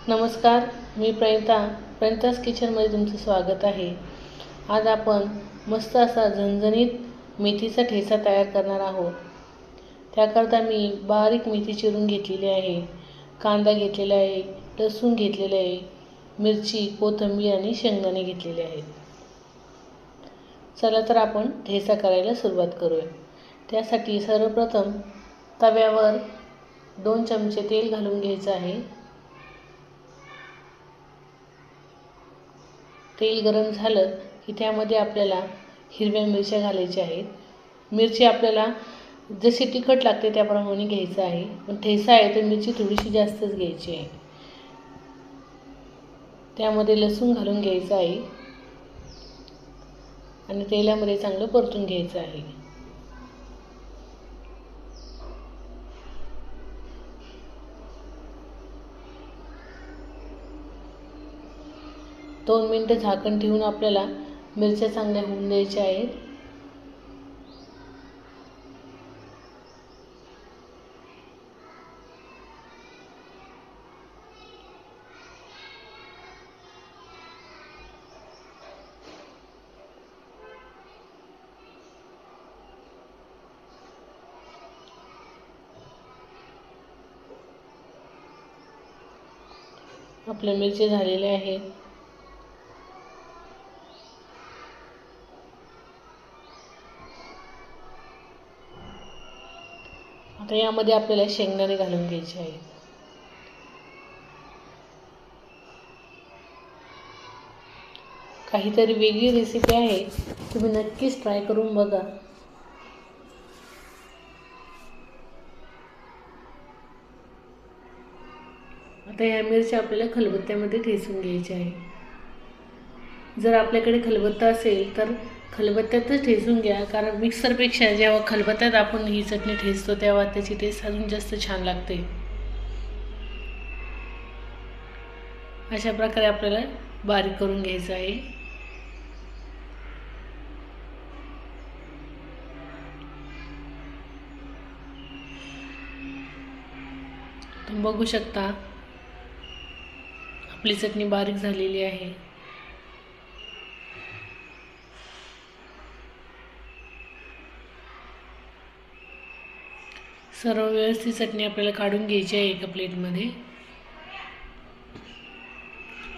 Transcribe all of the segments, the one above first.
नमस्कार, मी प्रणितास किचनमध्ये तुमचं स्वागत आहे। आज आपण मस्त असा झणझणीत मेथीचा ठेचा तयार करणार आहोत। त्याकरता मी बारीक मेथी चिरून घेतलेली आहे, कांदा घेतलेला आहे, लसूण घेतलेला आहे, मिरची, कोथिंबीर आणि शेंगदाणे घेतलेले आहेत। चला तर आपण ठेचा करायला सुरुवात करूया। त्यासाठी सर्वप्रथम तव्यावर 2 चमचे तेल घालून घ्यायचं आहे। तेल गरम झालं की त्यामध्ये आपल्याला हिरव्या मिरच्या घालायच्या आहेत। मिरची आपल्याला जशी तिखट लागते त्याप्रमाणे घ्यायचं आहे, पण ठेचा आहे तर मिरची थोडीशी जास्तच घ्यायची आहे। त्यामध्ये लसूण घालून घ्यायचं आहे आणि तेलामध्ये चांगलं परतून घ्यायचं आहे। 2 मिनिटं झाकण ठेवून आपल्याला मिरच्या चांगल्या होऊन द्यायच्या आहेत। आपल्या मिरच्या झालेल्या आहेत। आता यामध्ये आपल्याला शेंगदाणे घालून घ्यायचे आहेत। काहीतरी वेगळी रेसिपी आहे, तुम्ही नक्कीच ट्राय करून बघा। आता या मिरच्या आपल्याला खलबत्त्यामध्ये ठेचून घ्यायच्या आहे। जर आपल्याकडे खलबत्ता असेल तर खलबत्त्यातच ठेचून घ्या, कारण मिक्सरपेक्षा जेव्हा खलबत्त्यात आपण ही चटणी ठेचतो तेव्हा त्याची टेस्ट अजून जास्त छान लागते। अशा प्रकारे आपल्याला बारीक करून घ्यायचं आहे। तुम्ही बघू शकता आपली चटणी बारीक झालेली आहे। सर्व व्यवस्थित चटणी आपल्याला काढून घ्यायची आहे एका प्लेटमध्ये।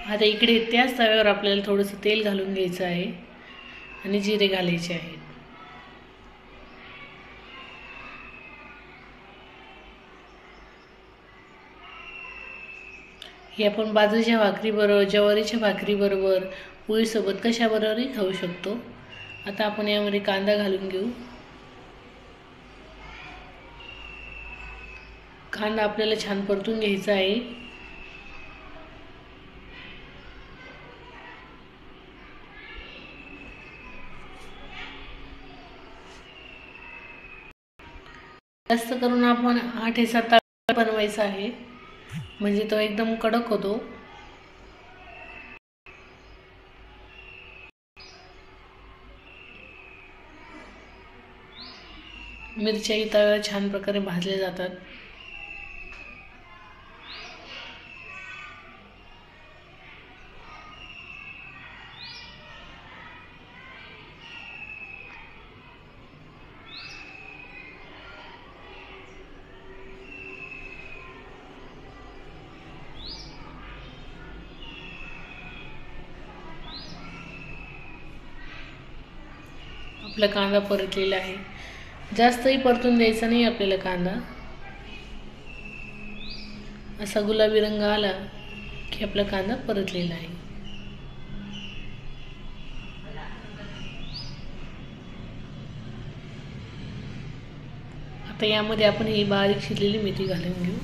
आता इकडे त्याच तव्यावर आपल्याला थोडंसं तेल घालून घ्यायचं आहे आणि जिरे घालायचे आहेत। हे आपण बाजरीच्या भाकरीबरोबर, ज्वारीच्या भाकरीबरोबर, पोळीसोबत कशाबरोबरही खाऊ शकतो। आता आपण यामध्ये कांदा घालून घेऊ। कांदा आपल्याला छान परतून घ्यायचा आहे। जास्त करून आपण 8 ते 7 बनवायचा आहे, म्हणजे तो एकदम कडक होतो। मिरच्याही तव्यावर छान प्रकारे भाजल्या जातात। आपला कांदा परतलेला आहे। जास्तही परतून द्यायचा नाही आपल्याला कांदा। असा गुलाबी रंग आला की आपला कांदा परतलेला आहे। आता यामध्ये आपण ही बारीक चिरलेली मेथी घालून घेऊ।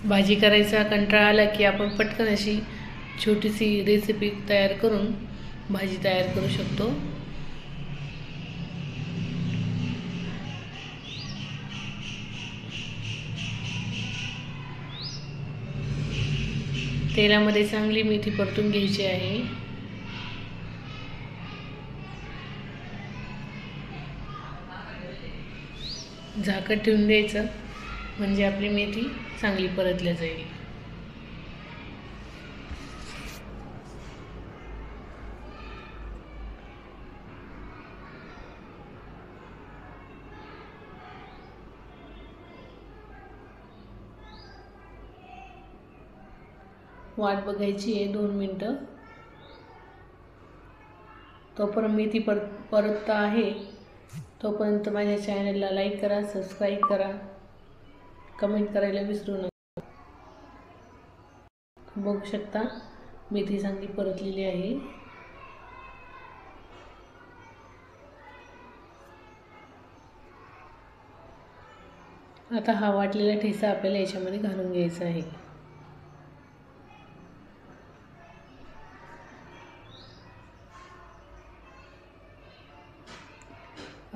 भाजी करायचा कंटाळा आला की आपण पटकन अशी छोटीशी रेसिपी तयार करून भाजी तयार करू शकतो। तेलामध्ये चांगली मेथी परतून घ्यायची आहे। झाकण ठेवून द्यायचं, म्हणजे आपली मेथी चांगली परतल्या जाईल. वाट बघायची आहे 2 मिनटं. तोपर्यंत मेथी परतता आहे, तोपर्यंत माझ्या चॅनलला लाईक करा, सबस्क्राईब करा, कमेंट करायला विसरू नका. बघू शकता मेथी चांगली परतलेली आहे. आता हा वाटलेला ठेचा आपल्याला याच्यामध्ये घालून घ्यायचा आहे.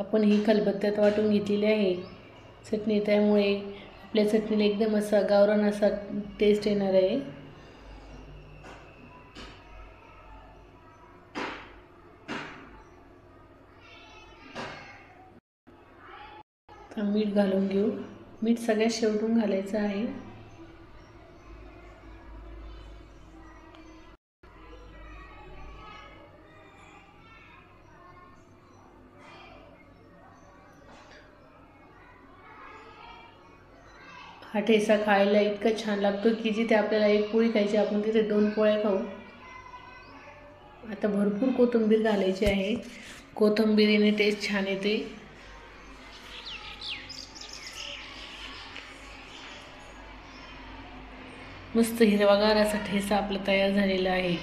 आपण ही खलबत्त्यात वाटून घेतलेली आहे चटणी, त्यामुळे आपल्या चटणीला एकदम असा गावरान असा टेस्ट येणार आहे. आता मीठ घालून घेऊ. मीठ सगळ्यात शेवटून घालायचं आहे. हा ठेचा खायला इतका छान लागतो की जिथे आपल्याला 1 पोळी खायची आपण तिथे 2 पोळ्या खाऊ. आता भरपूर कोथिंबीर घालायची आहे. कोथिंबीरीने टेस्ट छान येते. मस्त हिरवागार असा ठेचा आपला तयार झालेला आहे.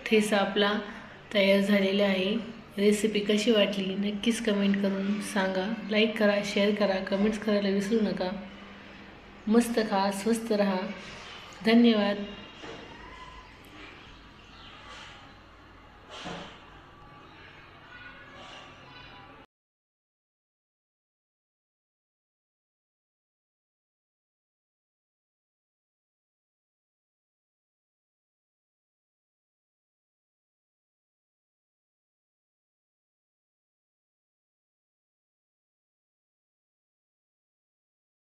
ठेचा आपला तयार झालेला आहे. रेसिपी कशी वाटली नक्कीच कमेंट करून सांगा. लाईक करा, शेअर करा, कमेंट्स करायला विसरू नका. मस्त खा, स्वस्त रहा. धन्यवाद.